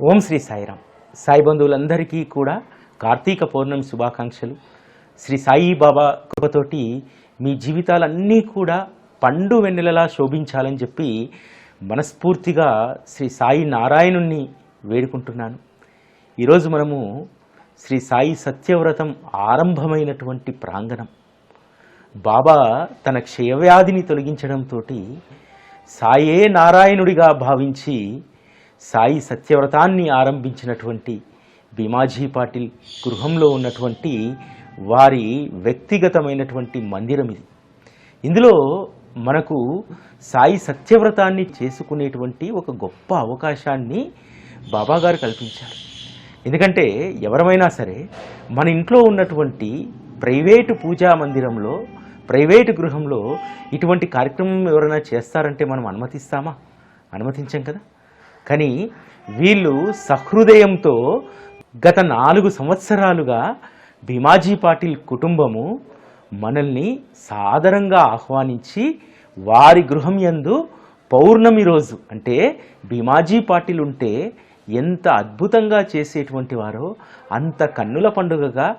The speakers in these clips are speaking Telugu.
ఓం శ్రీ సాయిరామ్. సాయి బంధువులందరికీ కూడా కార్తీక పౌర్ణమి శుభాకాంక్షలు. శ్రీ సాయి బాబా కృపతోటి మీ జీవితాలన్నీ కూడా పండు వెన్నెలలా శోభించాలని చెప్పి మనస్ఫూర్తిగా శ్రీ సాయి నారాయణుణ్ణి వేడుకుంటున్నాను. ఈరోజు మనము శ్రీ సాయి సత్యవ్రతం ఆరంభమైనటువంటి ప్రాంగణం. బాబా తన క్షయవ్యాధిని తొలగించడంతో సాయే నారాయణుడిగా భావించి సాయి సత్యవ్రతాన్ని ఆరంభించినటువంటి భీమాజీ పాటిల్ గృహంలో ఉన్నటువంటి వారి వ్యక్తిగతమైనటువంటి మందిరం ఇది. ఇందులో మనకు సాయి సత్యవ్రతాన్ని చేసుకునేటువంటి ఒక గొప్ప అవకాశాన్ని బాబాగారు కల్పించారు. ఎందుకంటే ఎవరమైనా సరే మన ఇంట్లో ఉన్నటువంటి ప్రైవేటు పూజా మందిరంలో, ప్రైవేటు గృహంలో ఇటువంటి కార్యక్రమం ఎవరైనా చేస్తారంటే మనం అనుమతిస్తామా? అనుమతించాం కదా. కానీ వీళ్ళు సహృదయంతో గత 4 సంవత్సరాలుగా భీమాజీ పాటిల్ కుటుంబము మనల్ని సాదరంగా ఆహ్వానించి వారి గృహం యందు పౌర్ణమి రోజు, అంటే భీమాజీ పాటిల్ ఉంటే ఎంత అద్భుతంగా చేసేటువంటి వారో అంత కన్నుల పండుగగా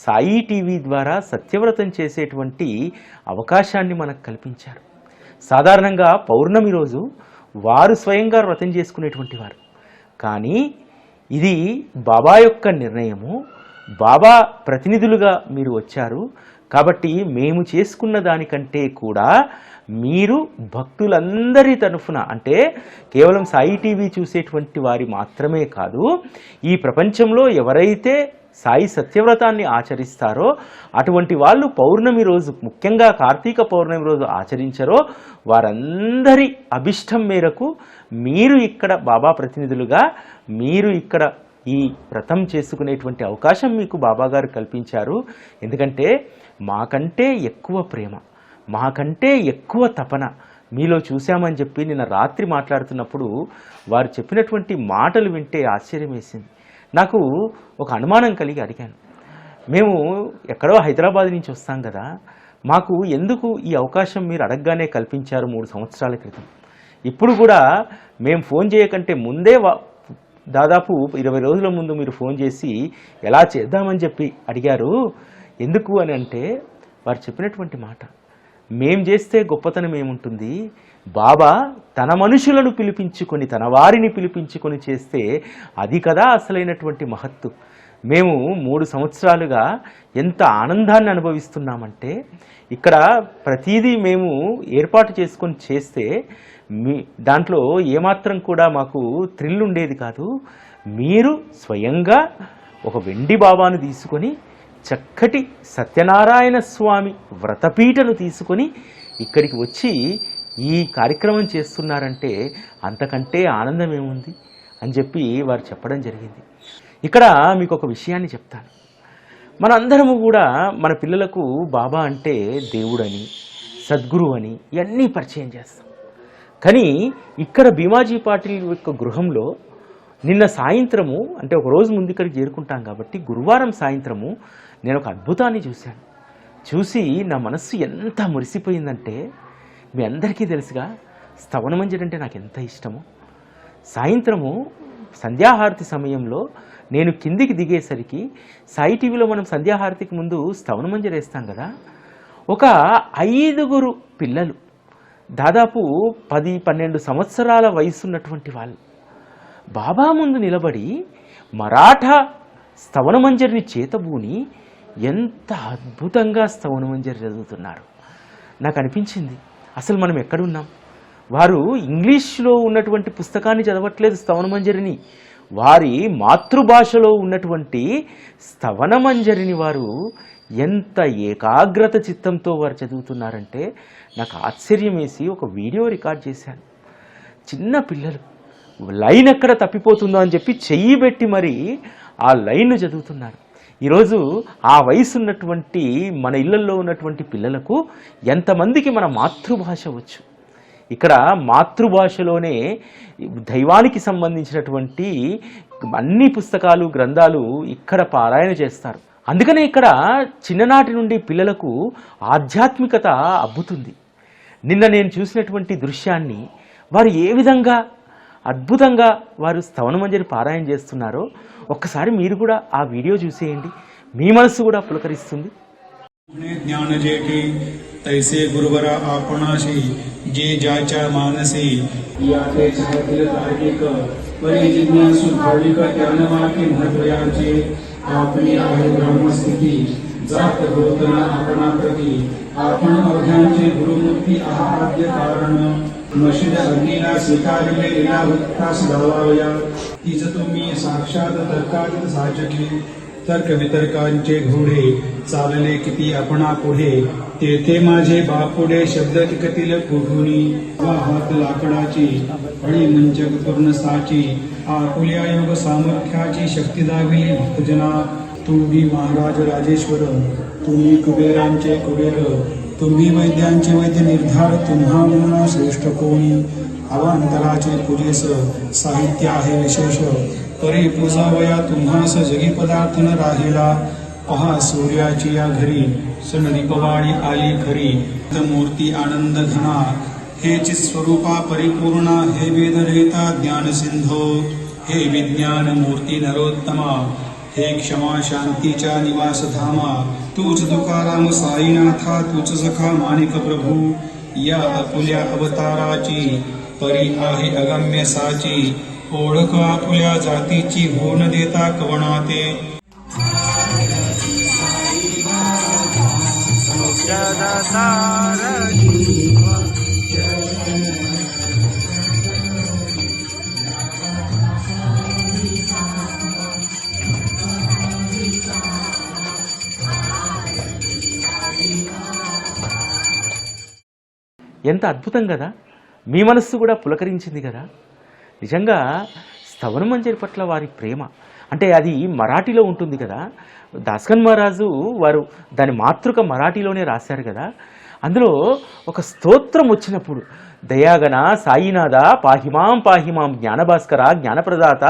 సాయి టీవీ ద్వారా సత్యవ్రతం చేసేటువంటి అవకాశాన్ని మనకు కల్పించారు. సాధారణంగా పౌర్ణమి రోజు వారు స్వయంగా వ్రతం చేసుకునేటువంటి వారు. కానీ ఇది బాబా యొక్క నిర్ణయము. బాబా ప్రతినిధులుగా మీరు వచ్చారు కాబట్టి మేము చేసుకున్న దానికంటే కూడా మీరు భక్తులందరి తరఫున, అంటే కేవలం సాయి టీవీ చూసేటువంటి వారి మాత్రమే కాదు, ఈ ప్రపంచంలో ఎవరైతే సాయి సత్యవ్రతాన్ని ఆచరిస్తారో అటువంటి వాళ్ళు పౌర్ణమి రోజు, ముఖ్యంగా కార్తీక పౌర్ణమి రోజు ఆచరించరో వారందరి అభిష్టం మేరకు మీరు ఇక్కడ బాబా ప్రతినిధులుగా మీరు ఇక్కడ ఈ వ్రతం చేసుకునేటువంటి అవకాశం మీకు బాబాగారు కల్పించారు. ఎందుకంటే మాకంటే ఎక్కువ ప్రేమ, మాకంటే ఎక్కువ తపన మీలో చూశామని చెప్పి నిన్న రాత్రి మాట్లాడుతున్నప్పుడు వారు చెప్పినటువంటి మాటలు వింటే ఆశ్చర్యం వేసింది. నాకు ఒక అనుమానం కలిగి అడిగాను. మేము ఎక్కడో హైదరాబాద్ నుంచి వస్తాం కదా, మాకు ఎందుకు ఈ అవకాశం మీరు అడగగానే కల్పించారు 3 సంవత్సరాల క్రితం? ఇప్పుడు కూడా మేము ఫోన్ చేయకంటే ముందే దాదాపు 20 రోజుల ముందు మీరు ఫోన్ చేసి ఎలా చేద్దామని చెప్పి అడిగారు. ఎందుకు అని అంటే వారు చెప్పినటువంటి మాట, మేం చేస్తే గొప్పతనం ఏముంటుంది, బాబా తన మనుషులను పిలిపించుకొని, తన వారిని పిలిపించుకొని చేస్తే అది కదా అసలైనటువంటి మహత్తు. మేము 3 సంవత్సరాలుగా ఎంత ఆనందాన్ని అనుభవిస్తున్నామంటే ఇక్కడ ప్రతిదీ మేము ఏర్పాటు చేసుకొని చేస్తే దాంట్లో ఏమాత్రం కూడా మాకు థ్రిల్ ఉండేది కాదు. మీరు స్వయంగా ఒక వెండి బాబాను తీసుకొని చక్కటి సత్యనారాయణ స్వామి వ్రతపీఠను తీసుకొని ఇక్కడికి వచ్చి ఈ కార్యక్రమం చేస్తున్నారంటే అంతకంటే ఆనందం ఏముంది అని చెప్పి వారు చెప్పడం జరిగింది. ఇక్కడ మీకు ఒక విషయాన్ని చెప్తాను. మనందరము కూడా మన పిల్లలకు బాబా అంటే దేవుడని, సద్గురు అని ఇవన్నీ పరిచయం చేస్తాం. కానీ ఇక్కడ భీమాజీ పాటిల్ యొక్క గృహంలో నిన్న సాయంత్రము, అంటే ఒక రోజు ముందు ఇక్కడికి చేరుకుంటాం కాబట్టి గురువారం సాయంత్రము నేను ఒక అద్భుతాన్ని చూశాను. చూసి నా మనస్సు ఎంత మురిసిపోయిందంటే, మీ అందరికీ తెలుసుగా స్తవనమంజరి అంటే నాకు ఎంత ఇష్టమో. సాయంత్రము సంధ్యాహారతి సమయంలో నేను కిందికి దిగేసరికి సాయి టీవీలో మనం సంధ్యాహారతికి ముందు స్తవనమంజరి వేస్తాం కదా, ఒక 5 పిల్లలు దాదాపు 10-12 సంవత్సరాల వయసున్నటువంటి వాళ్ళు బాబా ముందు నిలబడి మరాఠా స్తవనమంజరిని చేతబూని ఎంత అద్భుతంగా స్తవనమంజరి చదువుతున్నారు. నాకు అనిపించింది, అసలు మనం ఎక్కడున్నాం? వారు ఇంగ్లీష్లో ఉన్నటువంటి పుస్తకాన్ని చదవట్లేదు, స్తవనమంజరిని వారి మాతృభాషలో ఉన్నటువంటి స్తవనమంజరిని వారు ఎంత ఏకాగ్రత చిత్తంతో వారు చదువుతున్నారంటే నాకు ఆశ్చర్యం వేసి ఒక వీడియో రికార్డ్ చేశాను. చిన్న పిల్లలు లైన్ ఎక్కడ తప్పిపోతుందో అని చెప్పి చెయ్యి పెట్టి మరి ఆ లైన్ను చదువుతున్నారు. ఈరోజు ఆ వయసు ఉన్నటువంటి మన ఇళ్లల్లో ఉన్నటువంటి పిల్లలకు ఎంతమందికి మన మాతృభాష వచ్చు? ఇక్కడ మాతృభాషలోనే దైవానికి సంబంధించినటువంటి అన్ని పుస్తకాలు, గ్రంథాలు ఇక్కడ పారాయణ చేస్తారు. అందుకనే ఇక్కడ చిన్ననాటి నుండి పిల్లలకు ఆధ్యాత్మికత అబ్బుతుంది. నిన్న నేను చూసినటువంటి దృశ్యాన్ని వారు ఏ విధంగా అద్భుతంగా వారు స్తవనమంజరి పారాయణ చేస్తున్నారో ఒక్కసారి మీరు కూడా ఆ వీడియో చూసేయండి, మీ మనసు కూడా పులకరిస్తుంది. ज्ञान जेठी तैसे गुरुवरा आपणाशी जे जाच्या मानसी याते सहतील तार्किक परी जिज्ञासु भाविक ज्ञानवाक्य महत्वयाचे आपली आहे ब्रह्मस्थिती जात होतना आपणा प्रती आपण अवघ्यांचे गुरुमूर्ती आहाद्य कारण मशीद अग्नीला स्वीकारले इला भक्तास धावावया तीच तुम्ही साक्षात तर्कात साचकी तर्क वितर्कांचे घोडे चालले किती आपणा पुढे तेथे माझे बापुडे शब्द टिकतील कुठुनी हात लाकडाची आणि मंचक पूर्ण साची आकुल्या योग सामर्थ्याची शक्ती दाविली भक्तजना तुम्ही महाराज राजेश्वर तुम्ही कुबेरांचे कुबेर तुम्ही वैद्यांचे वैद्य निर्धार तुम्हा म्हणून श्रेष्ठ कोणी अवांतराचे पूजेस साहित्य आहे विशेष परी पूजावया तुम्हास जगी पदार्थ न राहिला पहा सूर्याची या घरी सण दीपवाळी आली खरी मूर्ती आनंद घना हेच स्वरूपा परिपूर्णा हे वेदरेता ज्ञान सिंधो हे विज्ञान मूर्ती नरोत्तमा हे क्षमा शांतीच्या निवास धामा तूच तुकाराम साईनाथा तूच सखा माणिक प्रभू या अपुल्या अवताराची परी आहे अगम्य साची ओळख आपुल्या जातीची होऊन देता कवणाते ఎంత అద్భుతం కదా, మీ మనస్సు కూడా పులకరించింది కదా. నిజంగా స్తవనమంజరి పట్ల వారి ప్రేమ అంటే అది మరాఠీలో ఉంటుంది కదా. దాస్కన్ మహారాజు వారు దాని మాతృక మరాఠీలోనే రాశారు కదా. అందులో ఒక స్తోత్రం వచ్చినప్పుడు దయాగణ సాయినాథ పాహిమాం పాహిమాం జ్ఞానభాస్కర జ్ఞానప్రదాత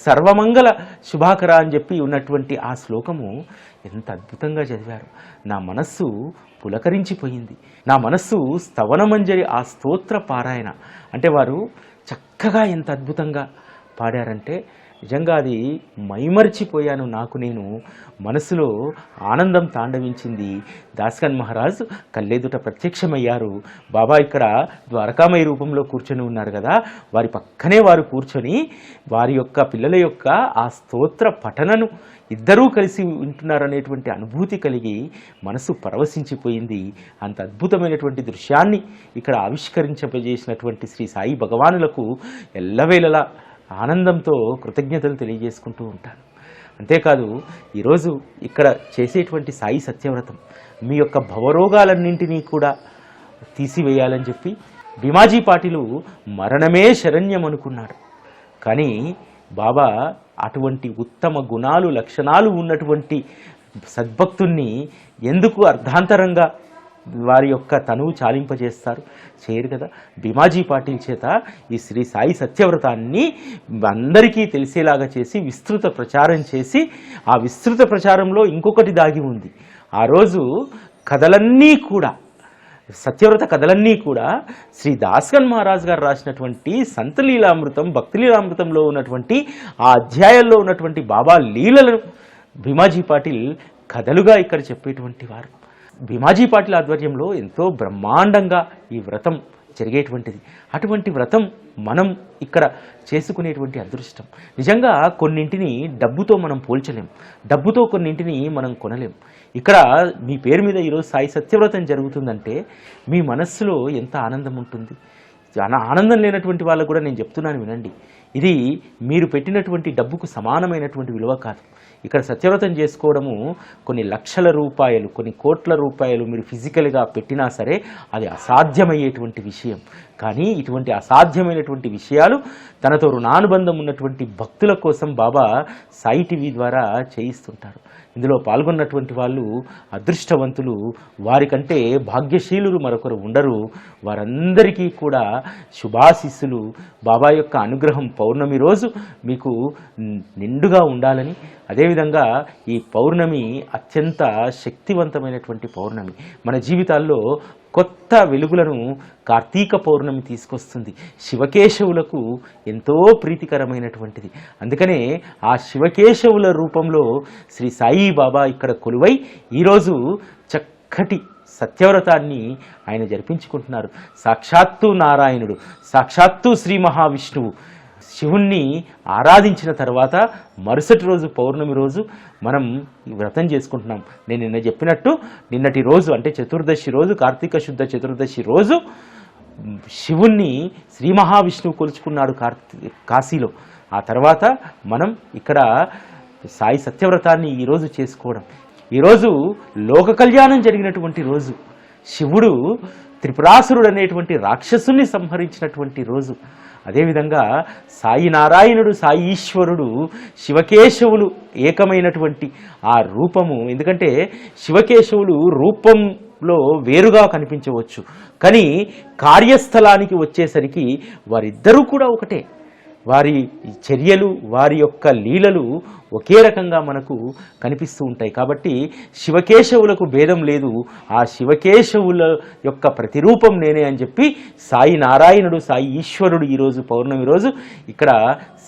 సర్వమంగళ శుభాకర అని చెప్పి ఉన్నటువంటి ఆ శ్లోకము ఎంత అద్భుతంగా చదివారు. నా మనస్సు పులకరించిపోయింది. నా మనస్సు స్తవనమంజరి ఆ స్తోత్ర పారాయణ అంటే వారు చక్కగా ఎంత అద్భుతంగా పాడారంటే నిజంగా అది మైమర్చిపోయాను. నాకు నేను మనసులో ఆనందం తాండవించింది. దాస్కన్ మహారాజ్ కళ్ళెదుట ప్రత్యక్షమయ్యారు. బాబా ఇక్కడ ద్వారకామయ రూపంలో కూర్చొని ఉన్నారు కదా, వారి పక్కనే వారు కూర్చొని వారి యొక్క పిల్లల యొక్క ఆ స్తోత్ర పఠనను ఇద్దరూ కలిసి వింటున్నారనేటువంటి అనుభూతి కలిగి మనసు పరవశించిపోయింది. అంత అద్భుతమైనటువంటి దృశ్యాన్ని ఇక్కడ ఆవిష్కరించజేసినటువంటి శ్రీ సాయి భగవానులకు ఎల్లవేళలా ఆనందంతో కృతజ్ఞతలు తెలియజేసుకుంటూ ఉంటాను. అంతేకాదు ఈరోజు ఇక్కడ చేసేటువంటి సాయి సత్యవ్రతం మీ యొక్క భవరోగాలన్నింటినీ కూడా తీసివేయాలని చెప్పి భీమాజీ పాటిలు మరణమే శరణ్యం అనుకున్నాడు. కానీ బాబా అటువంటి ఉత్తమ గుణాలు లక్షణాలు ఉన్నటువంటి సద్భక్తుణ్ణి ఎందుకు అర్ధాంతరంగా వారి యొక్క తనువు చాలింపజేస్తారు? చేయరు కదా. భీమాజీ పాటిల్ చేత ఈ శ్రీ సాయి సత్యవ్రతాన్ని అందరికీ తెలిసేలాగా చేసి విస్తృత ప్రచారం చేసి ఆ విస్తృత ప్రచారంలో ఇంకొకటి దాగి ఉంది. ఆ రోజు కథలన్నీ కూడా సత్యవ్రత కథలన్నీ కూడా శ్రీ దాస్కన్ మహారాజ్ గారు రాసినటువంటి సంతలీలామృతం భక్తిలీలామృతంలో ఉన్నటువంటి ఆ అధ్యాయంలో ఉన్నటువంటి బాబా లీలలను భీమాజీ పాటిల్ కథలుగా ఇక్కడ చెప్పేటువంటి వారు. భీమాజీ పాటిల్ ఆధ్వర్యంలో ఎంతో బ్రహ్మాండంగా ఈ వ్రతం జరిగేటువంటిది. అటువంటి వ్రతం మనం ఇక్కడ చేసుకునేటువంటి అదృష్టం. నిజంగా కొన్నింటిని డబ్బుతో మనం పోల్చలేం, డబ్బుతో కొన్నింటిని మనం కొనలేం. ఇక్కడ మీ పేరు మీద ఈరోజు సాయి సత్యవ్రతం జరుగుతుందంటే మీ మనస్సులో ఎంత ఆనందం ఉంటుంది. ఆనందం లేనటువంటి వాళ్ళకు కూడా నేను చెప్తున్నాను వినండి, ఇది మీరు పెట్టినటువంటి డబ్బుకు సమానమైనటువంటి విలువ కాదు. ఇక్కడ సత్యవ్రతం చేసుకోవడము కొన్ని లక్షల రూపాయలు కొన్ని కోట్ల రూపాయలు మీరు ఫిజికల్గా పెట్టినా సరే అది అసాధ్యమయ్యేటువంటి విషయం. కానీ ఇటువంటి అసాధ్యమైనటువంటి విషయాలు తనతో రుణానుబంధం ఉన్నటువంటి భక్తుల కోసం బాబా సాయి టీవీ ద్వారా చేయిస్తుంటారు. ఇందులో పాల్గొన్నటువంటి వాళ్ళు అదృష్టవంతులు, వారికంటే భాగ్యశీలురు మరొకరు ఉండరు. వారందరికీ కూడా శుభాశీస్సులు, బాబా యొక్క అనుగ్రహం పౌర్ణమి రోజు మీకు నిండుగా ఉండాలని, అదేవిధంగా అదేవిధంగా ఈ పౌర్ణమి అత్యంత శక్తివంతమైనటువంటి పౌర్ణమి. మన జీవితాల్లో కొత్త వెలుగులను కార్తీక పౌర్ణమి తీసుకొస్తుంది. శివకేశవులకు ఎంతో ప్రీతికరమైనటువంటిది. అందుకనే ఆ శివకేశవుల రూపంలో శ్రీ సాయిబాబా ఇక్కడ కొలువై ఈరోజు చక్కటి సత్యవ్రతాన్ని ఆయన జరిపించుకుంటున్నారు. సాక్షాత్తు నారాయణుడు, సాక్షాత్తు శ్రీ మహావిష్ణువు శివుణ్ణి ఆరాధించిన తర్వాత మరుసటి రోజు పౌర్ణమి రోజు మనం ఈ వ్రతం చేసుకుంటున్నాం. నేను నిన్న చెప్పినట్టు నిన్నటి రోజు అంటే చతుర్దశి రోజు, కార్తీక శుద్ధ చతుర్దశి రోజు శివుణ్ణి శ్రీ మహావిష్ణువు కొలుచుకున్నాడు కాశీలో. ఆ తర్వాత మనం ఇక్కడ సాయి సత్యవ్రతాన్ని ఈరోజు చేసుకోవడం. ఈరోజు లోక కళ్యాణం జరిగినటువంటి రోజు. శివుడు త్రిపురాసురుడు అనేటువంటి రాక్షసుని సంహరించినటువంటి రోజు. అదేవిధంగా సాయి నారాయణుడు, సాయి ఈశ్వరుడు, శివకేశవులు ఏకమైనటువంటి ఆ రూపము. ఎందుకంటే శివకేశవులు రూపంలో వేరుగా కనిపించవచ్చు, కానీ కార్యస్థలానికి వచ్చేసరికి వారిద్దరూ కూడా ఒకటే. వారి చర్యలు, వారి యొక్క లీలలు ఒకే రకంగా మనకు కనిపిస్తూ ఉంటాయి. కాబట్టి శివకేశవులకు భేదం లేదు. ఆ శివకేశవుల యొక్క ప్రతిరూపం నేనే అని చెప్పి సాయి నారాయణుడు, సాయి ఈశ్వరుడు ఈరోజు పౌర్ణమి రోజు ఇక్కడ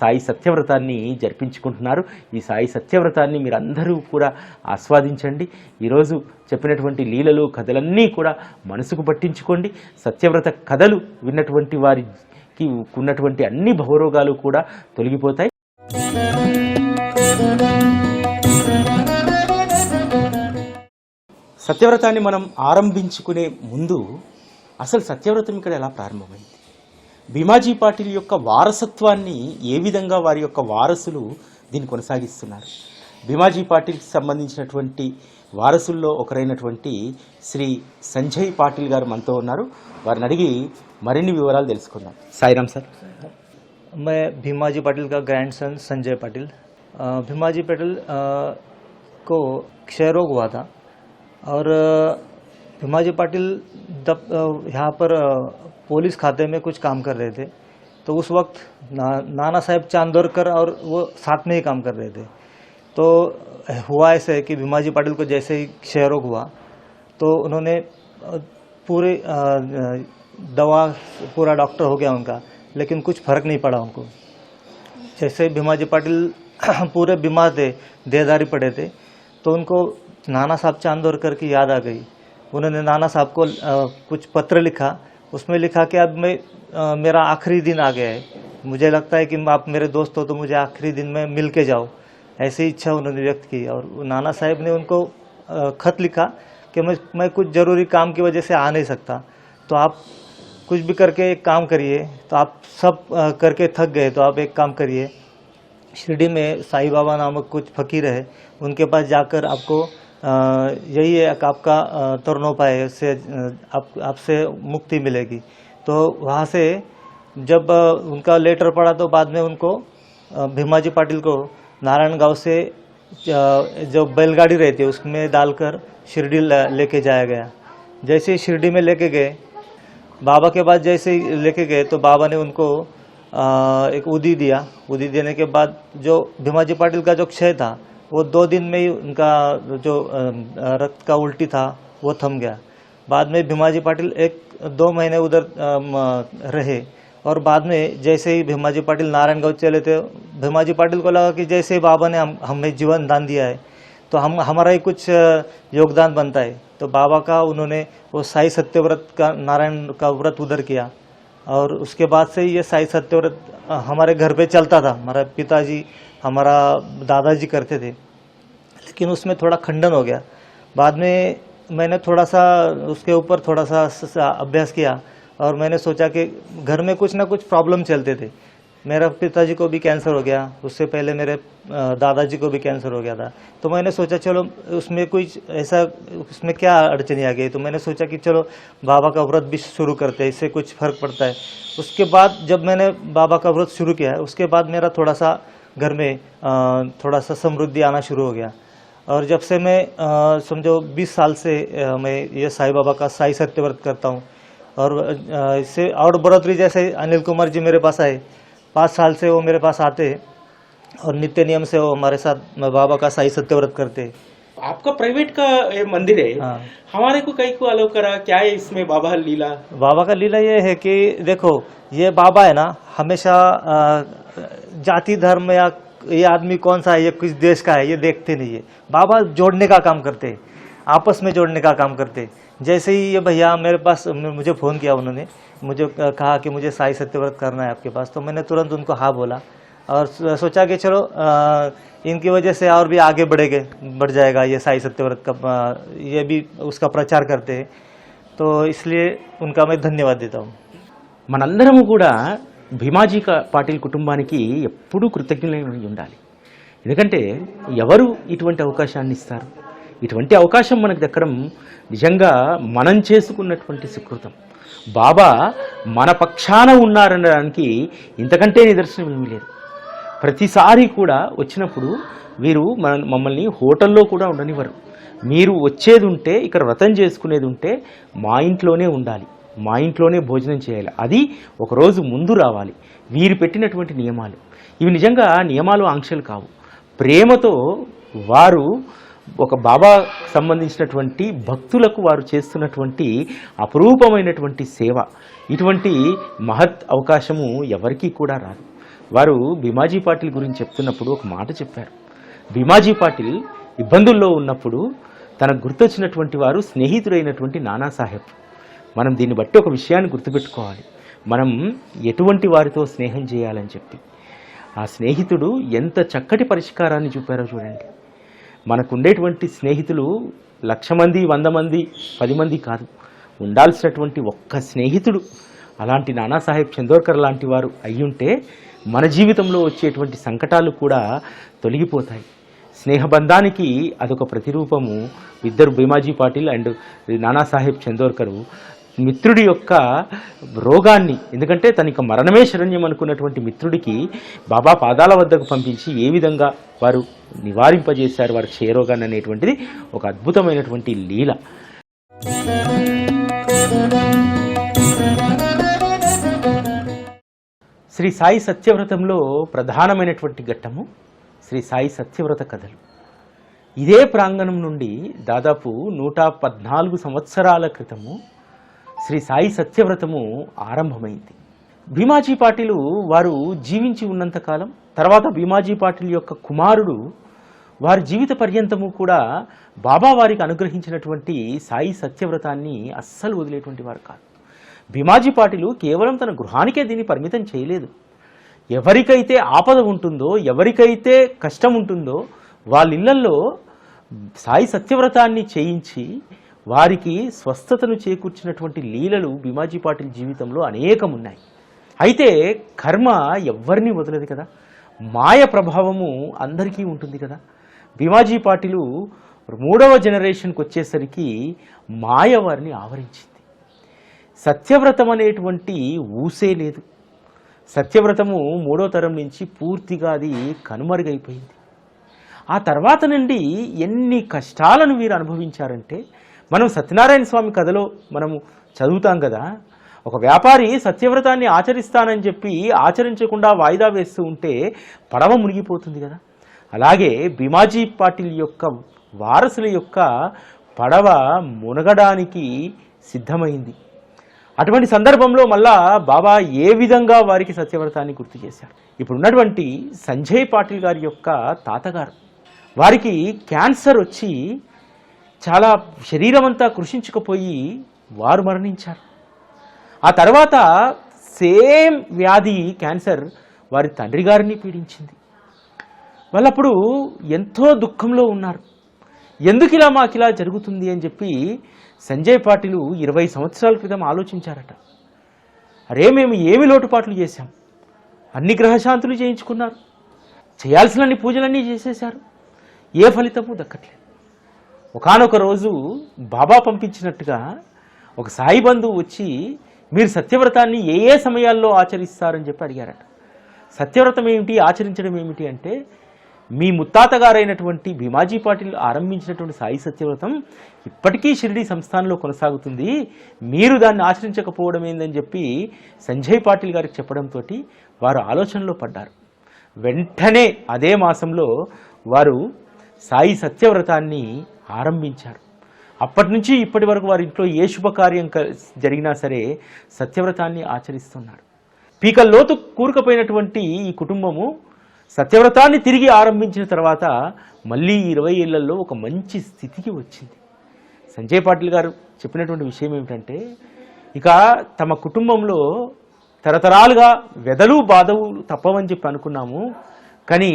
సాయి సత్యవ్రతాన్ని జరిపించుకుంటున్నారు. ఈ సాయి సత్యవ్రతాన్ని మీరందరూ కూడా ఆస్వాదించండి. ఈరోజు చెప్పినటువంటి లీలలు, కథలన్నీ కూడా మనసుకు పట్టించుకోండి. సత్యవ్రత కథలు విన్నటువంటి వారికి ఉన్నటువంటి అన్ని భవరోగాలు కూడా తొలగిపోతాయి. సత్యవ్రతాన్ని మనం ఆరంభించుకునే ముందు అసలు సత్యవ్రతం ఇక్కడ ఎలా ప్రారంభమైంది, భీమాజీ పాటిల్ యొక్క వారసత్వాన్ని ఏ విధంగా వారి యొక్క వారసులు దీన్ని కొనసాగిస్తున్నారు. భీమాజీ పాటిల్కి సంబంధించినటువంటి వారసుల్లో ఒకరైనటువంటి శ్రీ సంజయ్ పాటిల్ గారు మనతో ఉన్నారు. వారిని అడిగి మరిన్ని వివరాలు తెలుసుకుందాం. సాయిరామ్ సార్. मैं भीमाजी पाटिल का ग्रैंडसन संजय पाटिल। भीमाजी पाटिल को क्षय रोग हुआ था और भीमाजी पाटिल यहाँ पर पुलिस खाते में कुछ काम कर रहे थे। तो उस वक्त नाना साहेब चांदोरकर और वो साथ में ही काम कर रहे थे। तो हुआ ऐसे कि भीमाजी पाटिल को जैसे ही क्षय रोग हुआ तो उन्होंने पूरे दवा पूरा डॉक्टर हो गया उनका, लेकिन कुछ फर्क नहीं पड़ा उनको। जैसे भीमाजी पाटिल पूरे बीमार थे, देहदारी पड़े थे, तो उनको नाना साहब चांदोरकर की याद आ गई। उन्होंने नाना साहब को कुछ पत्र लिखा, उसमें लिखा कि अब मेरा आखिरी दिन आ गया है, मुझे लगता है कि आप मेरे दोस्त हो तो मुझे आखिरी दिन में मिल के जाओ, ऐसी इच्छा उन्होंने व्यक्त की। और नाना साहब ने उनको खत लिखा कि मैं कुछ ज़रूरी काम की वजह से आ नहीं सकता, तो आप कुछ भी करके एक काम करिए। तो आप सब करके थक गए तो आप एक काम करिए, शिरडी में साईं बाबा नामक कुछ फ़कीर है, उनके पास जाकर आपको यही एक आपका तरुणोपाय है, उससे आपसे मुक्ति मिलेगी। तो वहाँ से जब उनका लेटर पड़ा तो बाद में उनको भीमाजी पाटिल को नारायण गांव से जो बैलगाड़ी रहती है उसमें डालकर शिरडी लेके जाया गया। जैसे ही शिरडी में लेके गए, बाबा के पास जैसे ही लेके गए तो बाबा ने उनको एक उदी दिया। उदी देने के बाद जो भीमाजी पाटिल का जो क्षय था वो 2 दिन में ही उनका जो रक्त का उल्टी था वो थम गया। बाद में भीमाजी पाटिल 1-2 महीने उधर रहे और बाद में जैसे ही भीमाजी पाटिल नारायणगांव चले थे, भीमाजी पाटिल को लगा कि जैसे बाबा ने हमें जीवन दान दिया है तो हमारा ही कुछ योगदान बनता है। तो बाबा का उन्होंने वो साई सत्यव्रत का नारायण का व्रत उधर किया और उसके बाद से ये साई सत्यव्रत हमारे घर पे चलता था। हमारा पिताजी, हमारा दादाजी करते थे, लेकिन उसमें थोड़ा खंडन हो गया। बाद में मैंने थोड़ा सा उसके ऊपर थोड़ा सा अभ्यास किया और मैंने सोचा कि घर में कुछ ना कुछ प्रॉब्लम चलते थे। मेरा पिताजी को भी कैंसर हो गया, उससे पहले मेरे दादाजी को भी कैंसर हो गया था। तो मैंने सोचा चलो उसमें कुछ ऐसा, उसमें क्या अड़चनी आ गई, तो मैंने सोचा कि चलो बाबा का व्रत भी शुरू करते हैं, इससे कुछ फ़र्क पड़ता है। उसके बाद जब मैंने बाबा का व्रत शुरू किया, उसके बाद मेरा थोड़ा सा घर में थोड़ा सा समृद्धि आना शुरू हो गया। और जब से मैं समझो 20 साल से मैं ये साईं बाबा का साई सत्यव्रत करता हूँ। और इससे और बढ़ोतरी जैसे अनिल कुमार जी मेरे पास आए, 5 साल से वो मेरे पास आते हैं और नित्य नियम से वो हमारे साथ बाबा का साई सत्यव्रत करते हैं। आपका प्राइवेट का ये मंदिर है, हाँ। हमारे को कई को अलाउ करा, क्या है इसमें बाबा लीला? बाबा का लीला ये है कि देखो, ये बाबा है ना, हमेशा जाति धर्म या ये आदमी कौन सा है, ये किस देश का है, ये देखते नहीं है। बाबा जोड़ने का काम करते हैं, आपस में जोड़ने का काम करते हैं। जैसे ही ये भैया मेरे पास, मुझे फ़ोन किया, उन्होंने मुझे कहा कि मुझे साई सत्यव्रत करना है आपके पास, तो मैंने तुरंत उनको हाँ बोला और सोचा कि चलो इनकी वजह से और भी आगे बढ़ जाएगा ये साई सत्यव्रत का, ये भी उसका प्रचार करते हैं, तो इसलिए उनका मैं धन्यवाद देता हूँ। మనందరము కూడా భీమాజీ పాటిల్ కుటుంబానికి ఎప్పుడూ కృతజ్ఞులై ఉండాలి. ఎందుకంటే ఎవరు ఇటువంటి అవకాశాన్ని ఇస్తారు? ఇటువంటి అవకాశం మనకు దక్కడం నిజంగా మనం చేసుకున్నటువంటి సుకృతం. బాబా మన పక్షాన ఉన్నారనడానికి ఇంతకంటే నిదర్శనం ఏమీ లేదు. ప్రతిసారి కూడా వచ్చినప్పుడు వీరు మమ్మల్ని హోటల్లో కూడా ఉండనివ్వరు. మీరు వచ్చేది ఉంటే, ఇక్కడ వ్రతం చేసుకునేది ఉంటే మా ఇంట్లోనే ఉండాలి, మా ఇంట్లోనే భోజనం చేయాలి, అది ఒకరోజు ముందు రావాలి. వీరు పెట్టినటువంటి నియమాలు ఇవి నిజంగా నియమాలు, ఆంక్షలు కావు. ప్రేమతో వారు ఒక బాబా సంబంధించినటువంటి భక్తులకు వారు చేస్తున్నటువంటి అపురూపమైనటువంటి సేవ. ఇటువంటి మహత్ అవకాశము ఎవరికీ కూడా రాదు. వారు భీమాజీ పాటిల్ గురించి చెప్తున్నప్పుడు ఒక మాట చెప్పారు. భీమాజీ పాటిల్ ఇబ్బందుల్లో ఉన్నప్పుడు తనకు గుర్తొచ్చినటువంటి వారు స్నేహితుడైనటువంటి నానాసాహెబ్. మనం దీన్ని బట్టి ఒక విషయాన్ని గుర్తుపెట్టుకోవాలి, మనం ఎటువంటి వారితో స్నేహం చేయాలని చెప్పి. ఆ స్నేహితుడు ఎంత చక్కటి పరిష్కారాన్ని చూపారో చూడండి. మనకు ఉండేటువంటి స్నేహితులు 1,00,000 మంది, 100 మంది, 10 మంది కాదు, ఉండాల్సినటువంటి ఒక్క స్నేహితుడు అలాంటి నానాసాహెబ్ చందోర్కర్ లాంటి వారు అయ్యుంటే మన జీవితంలో వచ్చేటువంటి సంకటాలు కూడా తొలగిపోతాయి. స్నేహబంధానికి అదొక ప్రతిరూపము. ఇద్దరు భీమాజీ పాటిల్ అండ్ నానాసాహెబ్ చందోర్కరు మిత్రుడి యొక్క రోగాన్ని, ఎందుకంటే తనకి మరణమే శరణ్యం అనుకున్నటువంటి మిత్రుడికి బాబా పాదాల వద్దకు పంపించి ఏ విధంగా వారు నివారింపజేశారు వారి క్షయరోగాన్ని అనేటువంటిది ఒక అద్భుతమైనటువంటి లీల. శ్రీ సాయి సత్యవ్రతంలో ప్రధానమైనటువంటి ఘట్టము శ్రీ సాయి సత్యవ్రత కథలు. ఇదే ప్రాంగణం నుండి దాదాపు 114 సంవత్సరాల క్రితము శ్రీ సాయి సత్యవ్రతము ఆరంభమైంది. భీమాజీ పాటిలు వారు జీవించి ఉన్నంతకాలం, తర్వాత భీమాజీ పాటిల్ యొక్క కుమారుడు వారి జీవిత పర్యంతము కూడా బాబా వారికి అనుగ్రహించినటువంటి సాయి సత్యవ్రతాన్ని అస్సలు వదిలేటువంటి వారు కాదు. భీమాజీ పాటిలు కేవలం తన గృహానికే దీన్ని పరిమితం చేయలేదు. ఎవరికైతే ఆపద ఉంటుందో, ఎవరికైతే కష్టం ఉంటుందో వాళ్ళ ఇళ్లల్లో సాయి సత్యవ్రతాన్ని చేయించి వారికి స్వస్థతను చేకూర్చినటువంటి లీలలు భీమాజీ పాటిల్ జీవితంలో అనేకం ఉన్నాయి. అయితే కర్మ ఎవ్వరిని వదలదు కదా, మాయ ప్రభావము అందరికీ ఉంటుంది కదా. భీమాజీ పాటిలు 3వ జనరేషన్కి వచ్చేసరికి మాయ వారిని ఆవరించింది. సత్యవ్రతం అనేటువంటి ఊసే లేదు. సత్యవ్రతము 3వ తరం నుంచి పూర్తిగా అది కనుమరుగైపోయింది. ఆ తర్వాత నుండి ఎన్ని కష్టాలను వీరు అనుభవించారంటే, మనం సత్యనారాయణ స్వామి కథలో మనము చదువుతాం కదా, ఒక వ్యాపారి సత్యవ్రతాన్ని ఆచరిస్తానని చెప్పి ఆచరించకుండా వాయిదా వేస్తూ ఉంటే పడవ మునిగిపోతుంది కదా. అలాగే భీమాజీ పాటిల్ యొక్క వారసుల యొక్క పడవ మునగడానికి సిద్ధమైంది. అటువంటి సందర్భంలో మళ్ళా బాబా ఏ విధంగా వారికి సత్యవ్రతాన్ని గుర్తు చేశారు. ఇప్పుడు ఉన్నటువంటి సంజయ్ పాటిల్ గారి యొక్క తాతగారు, వారికి క్యాన్సర్ వచ్చి చాలా శరీరం అంతా కృషించుకుపోయి వారు మరణించారు. ఆ తర్వాత సేమ్ వ్యాధి క్యాన్సర్ వారి తండ్రి గారిని పీడించింది. వాళ్ళప్పుడు ఎంతో దుఃఖంలో ఉన్నారు. ఎందుకు ఇలా మాకు ఇలా జరుగుతుంది అని చెప్పి సంజయ్ పాటిలు 20 సంవత్సరాల క్రితం ఆలోచించారట. అరే, మేము ఏమి లోటుపాట్లు చేశాం, అన్ని గ్రహశాంతులు చేయించుకున్నారు, చేయాల్సినన్ని పూజలన్నీ చేసేశారు, ఏ ఫలితము దక్కట్లేదు. ఒకానొక రోజు బాబా పంపించినట్టుగా ఒక సాయి బంధువు వచ్చి, మీరు సత్యవ్రతాన్ని ఏ ఏ సమయాల్లో ఆచరిస్తారని చెప్పి అడిగారట. సత్యవ్రతం ఏమిటి, ఆచరించడం ఏమిటి అంటే, మీ ముత్తాత గారైనటువంటి భీమాజీ పాటిల్ ఆరంభించినటువంటి సాయి సత్యవ్రతం ఇప్పటికీ షిరిడి సంస్థానంలో కొనసాగుతుంది, మీరు దాన్ని ఆచరించకపోవడం ఏందని చెప్పి సంజయ్ పాటిల్ గారికి చెప్పడంతో వారు ఆలోచనలో పడ్డారు. వెంటనే అదే మాసంలో వారు సాయి సత్యవ్రతాన్ని ఆరంభించారు. అప్పటి నుంచి ఇప్పటి వరకు వారి ఇంట్లో ఏ శుభకార్యం జరిగినా సరే సత్యవ్రతాన్ని ఆచరిస్తున్నారు. పీకల్లోతు కూరుకుపోయినటువంటి ఈ కుటుంబము సత్యవ్రతాన్ని తిరిగి ఆరంభించిన తర్వాత మళ్ళీ 20 ఏళ్లలో ఒక మంచి స్థితికి వచ్చింది. సంజయ్ పాటిల్ గారు చెప్పినటువంటి విషయం ఏమిటంటే, ఇక తమ కుటుంబంలో తరతరాలుగా వెదలు బాధలు తప్పవని చెప్పి అనుకున్నాము, కానీ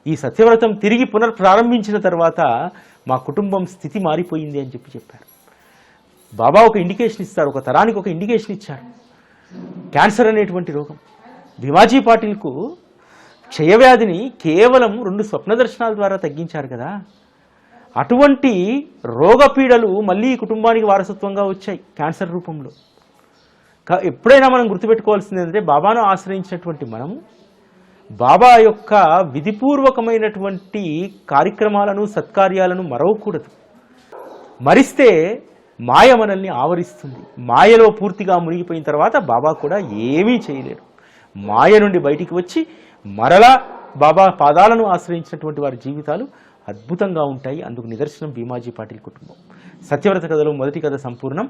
ఈ సత్యవ్రతం తిరిగి పునఃప్రారంభించిన తర్వాత మా కుటుంబం స్థితి మారిపోయింది అని చెప్పారు. బాబా ఒక ఇండికేషన్ ఇస్తారు, ఒక తరానికి ఒక ఇండికేషన్ ఇచ్చారు. క్యాన్సర్ అనేటువంటి రోగం, భీమాజీ పాటిల్కు క్షయవ్యాధిని కేవలం 2 స్వప్న దర్శనాల ద్వారా తగ్గించారు కదా. అటువంటి రోగపీడలు మళ్ళీ ఈ కుటుంబానికి వారసత్వంగా వచ్చాయి క్యాన్సర్ రూపంలో. ఎప్పుడైనా మనం గుర్తుపెట్టుకోవాల్సింది ఏంటంటే, బాబాను ఆశ్రయించినటువంటి మనము బాబా యొక్క విధిపూర్వకమైనటువంటి కార్యక్రమాలను సత్కార్యాలను మరవకూడదు. మరిస్తే మాయ మనల్ని ఆవరిస్తుంది. మాయలో పూర్తిగా మునిగిపోయిన తర్వాత బాబా కూడా ఏమీ చేయలేరు. మాయ నుండి బయటికి వచ్చి మరలా బాబా పాదాలను ఆశ్రయించినటువంటి వారి జీవితాలు అద్భుతంగా ఉంటాయి. అందుకు నిదర్శనం భీమాజీ పాటిల్ కుటుంబం. సత్యవ్రత కథలో మొదటి కథ సంపూర్ణం.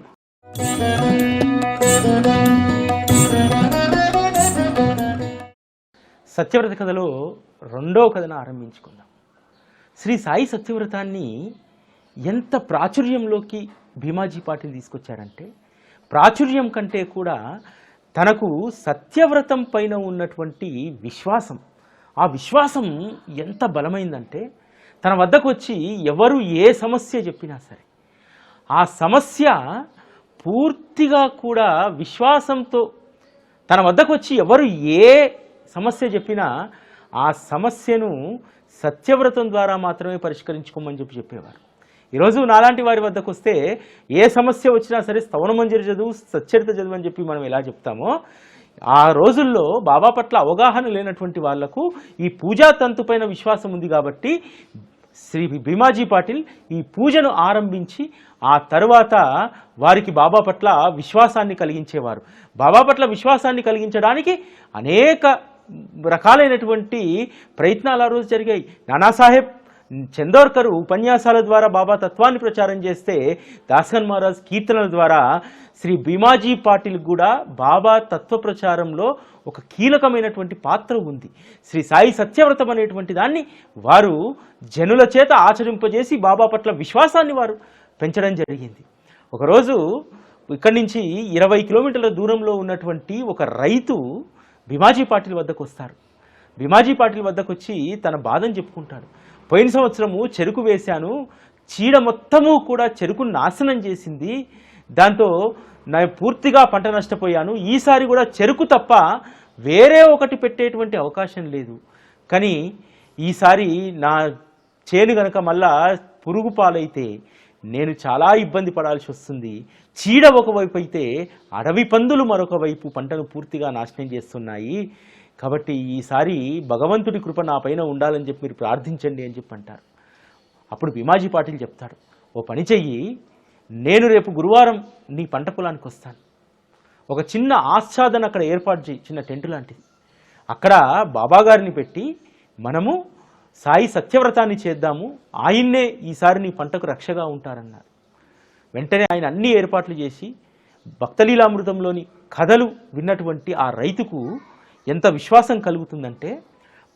సత్యవ్రత కథలో రెండవ కథను ఆరంభించుకుందాం. శ్రీ సాయి సత్యవ్రతాన్ని ఎంత ప్రాచుర్యంలోకి భీమాజీ పాటిల్ తీసుకొచ్చారంటే, ప్రాచుర్యం కంటే కూడా తనకు సత్యవ్రతం పైన ఉన్నటువంటి విశ్వాసం, ఆ విశ్వాసం ఎంత బలమైందంటే, తన వద్దకు వచ్చి ఎవరు ఏ సమస్య చెప్పినా సరే ఆ సమస్య పూర్తిగా కూడా విశ్వాసంతో తన వద్దకు వచ్చి ఎవరు ఏ సమస్య చెప్పినా ఆ సమస్యను సత్యవ్రతం ద్వారా మాత్రమే పరిష్కరించుకోమని చెప్పేవారు. ఈరోజు నాలాంటి వారి వద్దకు వస్తే ఏ సమస్య వచ్చినా సరే స్తవనమంజరి చదువు, సచ్చరిత చదువు అని చెప్పి మనం ఎలా చెప్తామో, ఆ రోజుల్లో బాబా పట్ల అవగాహన లేనటువంటి వాళ్లకు ఈ పూజా తంతు పైన విశ్వాసం ఉంది కాబట్టి శ్రీ భీమాజీ పాటిల్ ఈ పూజను ఆరంభించి ఆ తరువాత వారికి బాబా పట్ల విశ్వాసాన్ని కలిగించేవారు. బాబా పట్ల విశ్వాసాన్ని కలిగించడానికి అనేక రకాలైనటువంటి ప్రయత్నాలు ఆ రోజు జరిగాయి. నానాసాహెబ్ చందోర్కర్ ఉపన్యాసాల ద్వారా బాబా తత్వాన్ని ప్రచారం చేస్తే, దాస్గన్ మహారాజ్ కీర్తనల ద్వారా శ్రీ భీమాజీ పాటిల్ కూడా బాబా తత్వ ప్రచారంలో ఒక కీలకమైనటువంటి పాత్ర ఉంది. శ్రీ సాయి సత్యవ్రతం అనేటువంటి దాన్ని వారు జనుల చేత ఆచరింపజేసి బాబా పట్ల విశ్వాసాన్ని వారు పెంచడం జరిగింది. ఒకరోజు ఇక్కడి నుంచి 20 కిలోమీటర్ల దూరంలో ఉన్నటువంటి ఒక రైతు భీమాజీ పాటిల్ వద్దకు వస్తారు. భీమాజీ పాటిల్ వద్దకు వచ్చి తన బాధను చెప్పుకుంటాడు. పోయిన సంవత్సరము చెరుకు వేశాను, చీడ మొత్తము కూడా చెరుకును నాశనం చేసింది, దాంతో నేను పూర్తిగా పంట నష్టపోయాను. ఈసారి కూడా చెరుకు తప్ప వేరే ఒకటి పెట్టేటువంటి అవకాశం లేదు, కానీ ఈసారి నా చేను గనక మళ్ళా పురుగు పాలైతే నేను చాలా ఇబ్బంది పడాల్సి వస్తుంది. చీడ ఒకవైపు అయితే అడవి పందులు మరొక వైపు పంటను పూర్తిగా నాశనం చేస్తున్నాయి. కాబట్టి ఈసారి భగవంతుడి కృప నా పైన ఉండాలని చెప్పి మీరు ప్రార్థించండి అని చెప్పి అంటారు. అప్పుడు భీమాజీ పాటిల్ చెప్తాడు, ఓ పని చెయ్యి, నేను రేపు గురువారం నీ పంట పొలానికి వస్తాను. ఒక చిన్న ఆచ్ఛాదన అక్కడ ఏర్పాటు చేయి, చిన్న టెంట్ లాంటిది. అక్కడ బాబాగారిని పెట్టి మనము సాయి సత్యవ్రతాన్ని చేద్దాము, ఆయన్నే ఈసారి నీ పంటకు రక్షగా ఉంటారన్నారు. వెంటనే ఆయన అన్ని ఏర్పాట్లు చేసి భక్తలీలామృతంలోని కథలు విన్నటువంటి ఆ రైతుకు ఎంత విశ్వాసం కలుగుతుందంటే,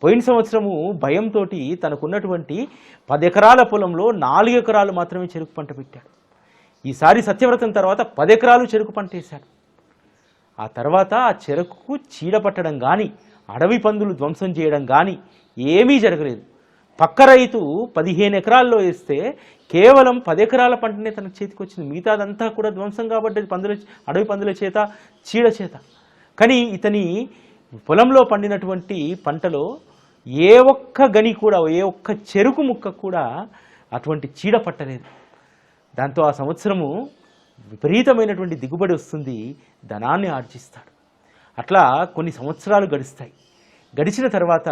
పోయిన సంవత్సరము భయంతో తనకున్నటువంటి 10 ఎకరాల పొలంలో 4 ఎకరాలు మాత్రమే చెరుకు పంట పెట్టాడు. ఈసారి సత్యవ్రతం తర్వాత 10 ఎకరాలు చెరుకు పంట వేశాడు. ఆ తర్వాత ఆ చెరుకుకు చీడ పట్టడం కానీ, అడవి పందులు ధ్వంసం చేయడం కానీ ఏమీ జరగలేదు. పక్క రైతు 15 ఎకరాల్లో వేస్తే కేవలం 10 ఎకరాల పంటనే తన చేతికి వచ్చింది. మిగతాదంతా కూడా ధ్వంసం కాబట్టేది అడవి పందుల చేత, చీడ చేత. కానీ ఇతని పొలంలో పండినటువంటి పంటలో ఏ ఒక్క గని కూడా, ఏ ఒక్క చెరుకు ముక్క కూడా అటువంటి చీడ పట్టలేదు. దాంతో ఆ సంవత్సరము విపరీతమైనటువంటి దిగుబడి వస్తుంది, ధనాన్ని ఆర్జిస్తాడు. అట్లా కొన్ని సంవత్సరాలు గడుస్తాయి. గడిచిన తర్వాత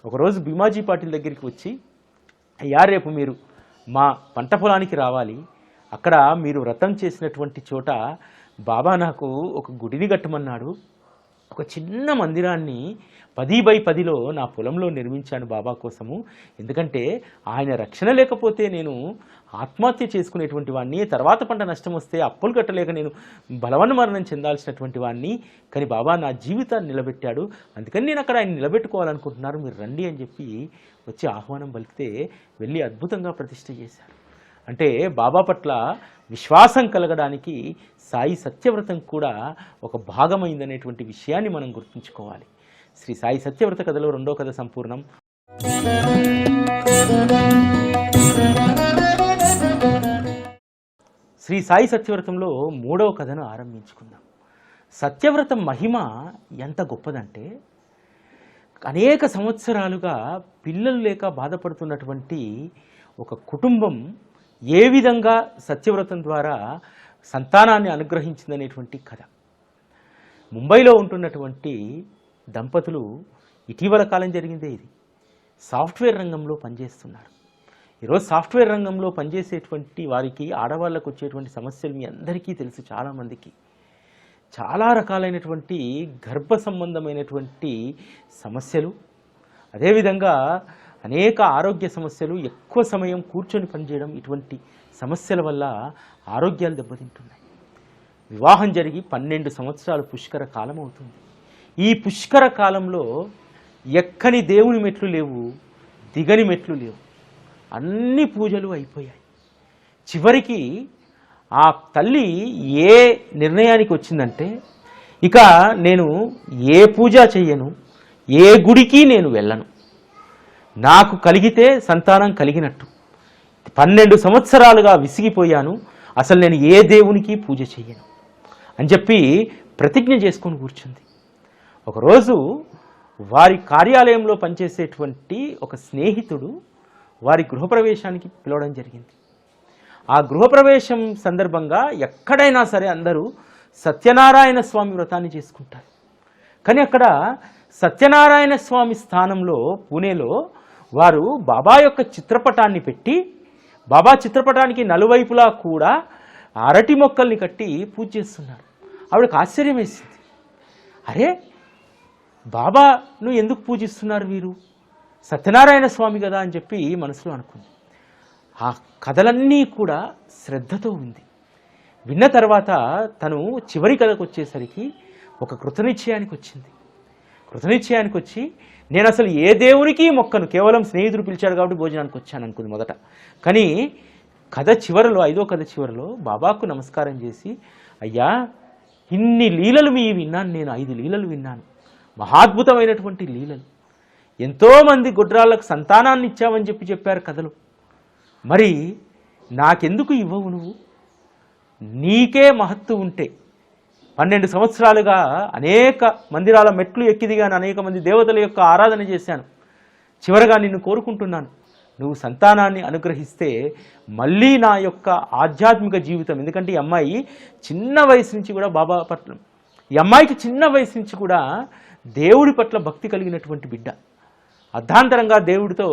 ఒకరోజు భీమాజీ పాటిల్ దగ్గరికి వచ్చి, అయ్యా రేపు మీరు మా పంట పొలానికి రావాలి, అక్కడ మీరు వ్రతం చేసినటువంటి చోట బాబా నాకు ఒక గుడిని కట్టమన్నాడు, ఒక చిన్న మందిరాన్ని 10x10లో నా పొలంలో నిర్మించాను బాబా కోసము. ఎందుకంటే ఆయన రక్షణ లేకపోతే నేను ఆత్మహత్య చేసుకునేటువంటి వాడిని, తర్వాత పంట నష్టం వస్తే అప్పులు కట్టలేక నేను బలవన్న మరణం చెందాల్సినటువంటి వాడిని. కానీ బాబా నా జీవితాన్ని నిలబెట్టాడు, అందుకని నేను అక్కడ ఆయన నిలబెట్టుకోవాలనుకుంటున్నారు, మీరు రండి అని చెప్పి వచ్చి ఆహ్వానం పలికితే వెళ్ళి అద్భుతంగా ప్రతిష్ఠ చేశారు. అంటే బాబా పట్ల విశ్వాసం కలగడానికి సాయి సత్యవ్రతం కూడా ఒక భాగమైందనేటువంటి విషయాన్ని మనం గుర్తుంచుకోవాలి. శ్రీ సాయి సత్యవ్రత కథలో 2వ కథ సంపూర్ణం. శ్రీ సాయి సత్యవ్రతంలో 3వ కథను ఆరంభించుకుందాం. సత్యవ్రతం మహిమ ఎంత గొప్పదంటే, అనేక సంవత్సరాలుగా పిల్లలు లేక బాధపడుతున్నటువంటి ఒక కుటుంబం ఏ విధంగా సత్యవ్రతం ద్వారా సంతానాన్ని అనుగ్రహించిందనేటువంటి కథ. ముంబైలో ఉంటున్నటువంటి దంపతులు, ఇటీవల కాలం జరిగిందే ఇది, సాఫ్ట్వేర్ రంగంలో పనిచేస్తున్నారు. ఈరోజు సాఫ్ట్వేర్ రంగంలో పనిచేసేటువంటి వారికి, ఆడవాళ్ళకు వచ్చేటువంటి సమస్యలు మీ అందరికీ తెలుసు. చాలామందికి చాలా రకాలైనటువంటి గర్భ సంబంధమైనటువంటి సమస్యలు, అదేవిధంగా అనేక ఆరోగ్య సమస్యలు, ఎక్కువ సమయం కూర్చొని పనిచేయడం, ఇటువంటి సమస్యల వల్ల ఆరోగ్యాలు దెబ్బతింటున్నాయి. వివాహం జరిగి 12 సంవత్సరాలు పుష్కర కాలం అవుతుంది. ఈ పుష్కర కాలంలో ఎక్కని దేవుని మెట్లు లేవు, దిగని మెట్లు లేవు, అన్ని పూజలు అయిపోయాయి. చివరికి ఆ తల్లి ఏ నిర్ణయానికి వచ్చిందంటే, ఇక నేను ఏ పూజ చెయ్యను, ఏ గుడికి నేను వెళ్ళను, నాకు కలిగితే సంతానం కలిగినట్టు. 12 సంవత్సరాలుగా విసిగిపోయాను, అసలు నేను ఏ దేవునికి పూజ చెయ్యను అని చెప్పి ప్రతిజ్ఞ చేసుకొని కూర్చుంది. ఒకరోజు వారి కార్యాలయంలో పనిచేసేటువంటి ఒక స్నేహితుడు వారి గృహప్రవేశానికి పిలవడం జరిగింది. ఆ గృహప్రవేశం సందర్భంగా ఎక్కడైనా సరే అందరూ సత్యనారాయణ స్వామి వ్రతాన్ని చేసుకుంటారు. కానీ అక్కడ సత్యనారాయణ స్వామి స్థానంలో పూణేలో వారు బాబా యొక్క చిత్రపటాన్ని పెట్టి, బాబా చిత్రపటానికి నలువైపులా కూడా అరటి మొక్కల్ని కట్టి పూజ చేస్తున్నారు. ఆవిడకు ఆశ్చర్యం వేసింది. అరే, బాబాను ఎందుకు పూజిస్తున్నారు వీరు, సత్యనారాయణ స్వామి కదా అని చెప్పి మనసులో అనుకుంది. ఆ కథలన్నీ కూడా శ్రద్ధతో ఉంది. విన్న తర్వాత తను చివరి కథకు వచ్చేసరికి ఒక కృతనిశ్చయానికి వచ్చింది. కృతనిశ్చయానికి వచ్చి, నేను అసలు ఏ దేవునికి మొక్కను, కేవలం స్నేహితుడు పిలిచాడు కాబట్టి భోజనానికి వచ్చాను అనుకుంది మొదట. కానీ కథ చివరలో, 5వ కథ చివరలో బాబాకు నమస్కారం చేసి, అయ్యా, ఇన్ని లీలలు మీ విన్నాను, నేను 5 లీలలు విన్నాను, మహాద్భుతమైనటువంటి లీలలు. ఎంతోమంది గుడ్రాళ్ళకు సంతానాన్ని ఇచ్చావని చెప్పారు కథలు. మరి నాకెందుకు ఇవ్వవు నువ్వు? నీకే మహత్తు ఉంటే 12 సంవత్సరాలుగా అనేక మందిరాల మెట్లు ఎక్కిదిగాను, అనేక మంది దేవతల యొక్క ఆరాధన చేశాను. చివరగా నిన్ను కోరుకుంటున్నాను, నువ్వు సంతానాన్ని అనుగ్రహిస్తే మళ్ళీ నా యొక్క ఆధ్యాత్మిక జీవితం. ఎందుకంటే ఈ అమ్మాయి చిన్న వయసు నుంచి కూడా బాబా పట్ల, ఈ అమ్మాయికి చిన్న వయసు నుంచి కూడా దేవుడి పట్ల భక్తి కలిగినటువంటి బిడ్డ. అర్ధాంతరంగా దేవుడితో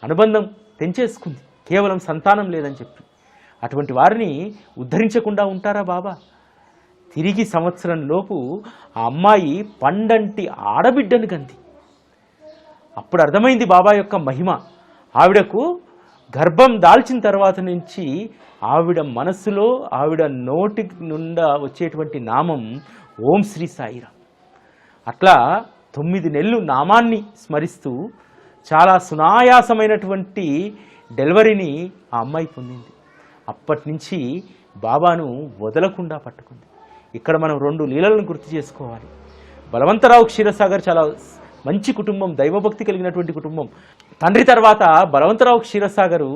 అనుబంధం తెంచేసుకుంది, కేవలం సంతానం లేదని చెప్పి. అటువంటి వారిని ఉద్ధరించకుండా ఉంటారా బాబా? తిరిగి సంవత్సరం లోపు ఆ అమ్మాయి పండంటి ఆడబిడ్డను గంది. అప్పుడు అర్థమైంది బాబా యొక్క మహిమ. ఆవిడకు గర్భం దాల్చిన తర్వాత నుంచి ఆవిడ మనస్సులో, ఆవిడ నోటి నుండా వచ్చేటువంటి నామం ఓం శ్రీ సాయిరామ్. అట్లా 9 నెలలు నామాన్ని స్మరిస్తూ చాలా సునాయాసమైనటువంటి డెలివరీని ఆ అమ్మాయి పొందింది. అప్పటి నుంచి బాబాను వదలకుండా పట్టుకుంది. ఇక్కడ మనం 2 లీలలను గుర్తు చేసుకోవాలి. బలవంతరావు క్షీరసాగర్ చాలా మంచి కుటుంబం, దైవభక్తి కలిగినటువంటి కుటుంబం. తండ్రి తర్వాత బలవంతరావు క్షీరసాగరు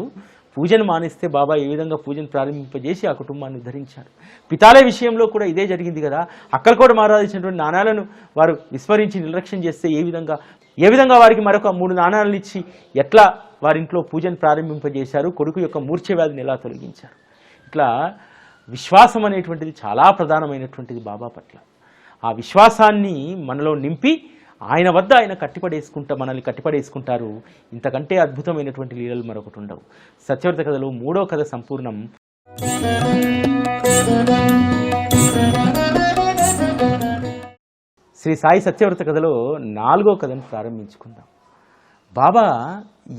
పూజను మానేస్తే బాబా ఏ విధంగా పూజను ప్రారంభింపజేసి ఆ కుటుంబాన్ని ఉద్ధరించారు. పితాలయ విషయంలో కూడా ఇదే జరిగింది కదా. అక్కలకోట మహారాజు ఇచ్చినటువంటి నాణాలను వారు విస్మరించి నిర్లక్ష్యం చేస్తే ఏ విధంగా వారికి మరొక 3 నాణాలను ఇచ్చి ఎట్లా వారింట్లో పూజను ప్రారంభింపజేశారు, కొడుకు యొక్క మూర్ఛ వ్యాధిని ఎలా తొలగించారు. ఇట్లా విశ్వాసం అనేటువంటిది చాలా ప్రధానమైనటువంటిది బాబా పట్ల. ఆ విశ్వాసాన్ని మనలో నింపి ఆయన వద్ద ఆయన మనల్ని కట్టిపడేసుకుంటారు. ఇంతకంటే అద్భుతమైనటువంటి లీలలు మరొకటి ఉండవు. సత్యవ్రత కథలో 3వ కథ సంపూర్ణం. శ్రీ సాయి సత్యవ్రత కథలో 4వ కథను ప్రారంభించుకుందాం. బాబా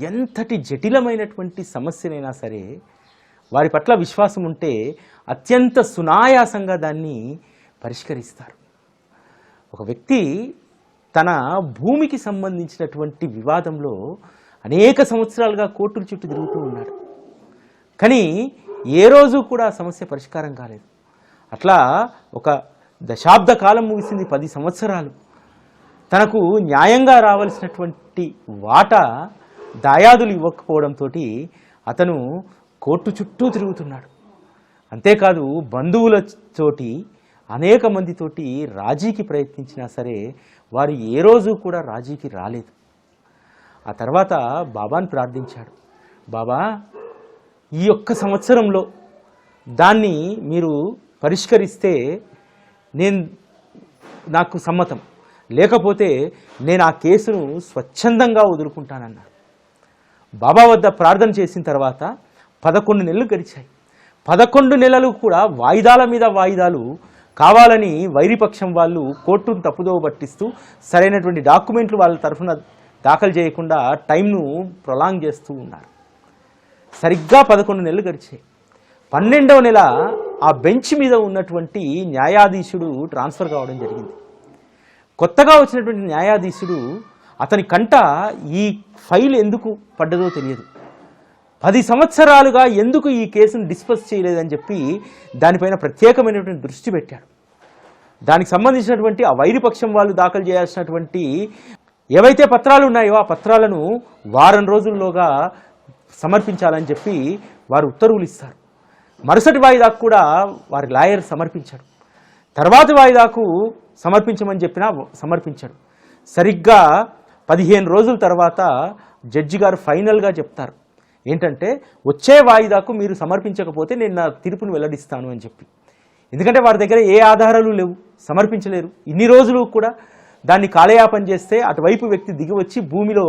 ఎంతటి జటిలమైనటువంటి సమస్యనైనా సరే వారి పట్ల విశ్వాసం ఉంటే అత్యంత సునాయాసంగా దాన్ని పరిష్కరిస్తారు. ఒక వ్యక్తి తన భూమికి సంబంధించినటువంటి వివాదంలో అనేక సంవత్సరాలుగా కోర్టుల చుట్టూ తిరుగుతూ ఉన్నాడు. కానీ ఏ రోజు కూడా ఆ సమస్య పరిష్కారం కాలేదు. అట్లా ఒక దశాబ్ద కాలం ముగిసింది, 10 సంవత్సరాలు. తనకు న్యాయంగా రావాల్సినటువంటి వాటా దాయాదులు ఇవ్వకపోవడంతో అతను కోర్టు చుట్టూ తిరుగుతున్నాడు. అంతేకాదు బంధువులతోటి అనేక మందితోటి రాజీకి ప్రయత్నించినా సరే వారు ఏ రోజు కూడా రాజీకి రాలేదు. ఆ తర్వాత బాబాను ప్రార్థించాడు. బాబా, ఈ ఒక్క సంవత్సరంలో దాన్ని మీరు పరిష్కరిస్తే నాకు సమ్మతం, లేకపోతే నేను ఆ కేసును స్వచ్ఛందంగా వదులుకుంటానన్నాడు. బాబా వద్ద ప్రార్థన చేసిన తర్వాత 11 నెలలు గడిచాయి. 11 నెలలు కూడా వాయిదాల మీద వాయిదాలు కావాలని వైరిపక్షం వాళ్ళు కోర్టును తప్పుదోవ పట్టిస్తూ సరైనటువంటి డాక్యుమెంట్లు వాళ్ళ తరఫున దాఖలు చేయకుండా టైంను ప్రొలాంగ్ చేస్తూ ఉన్నారు. సరిగ్గా 11 నెలలు గడిచాయి. 12వ నెల ఆ బెంచ్ మీద ఉన్నటువంటి న్యాయాధీశుడు ట్రాన్స్ఫర్ కావడం జరిగింది. కొత్తగా వచ్చినటువంటి న్యాయాధీశుడు అతని కంట ఈ ఫైల్ ఎందుకు పడ్డదో తెలియదు. 10 సంవత్సరాలుగా ఎందుకు ఈ కేసును డిస్పస్ చేయలేదని చెప్పి దానిపైన ప్రత్యేకమైనటువంటి దృష్టి పెట్టాడు. దానికి సంబంధించినటువంటి ఆ వైరిపక్షం వాళ్ళు దాఖలు చేయాల్సినటువంటి ఏవైతే పత్రాలు ఉన్నాయో ఆ పత్రాలను వారం రోజుల్లోగా సమర్పించాలని చెప్పి వారు ఉత్తర్వులు ఇస్తారు. మరుసటి వాయిదాకు కూడా వారి లాయర్ సమర్పించాడు. తర్వాతి వాయిదాకు సమర్పించమని చెప్పినా సమర్పించాడు. సరిగ్గా 15 రోజుల తర్వాత జడ్జి గారు ఫైనల్గా చెప్తారు ఏంటంటే, వచ్చే వాయిదాకు మీరు సమర్పించకపోతే నేను నా తీర్పును వెల్లడిస్తాను అని చెప్పి. ఎందుకంటే వారి దగ్గర ఏ ఆధారాలు లేవు, సమర్పించలేరు. ఇన్ని రోజులు కూడా దాన్ని కాలయాపన చేస్తే అటువైపు వ్యక్తి దిగి వచ్చి భూమిలో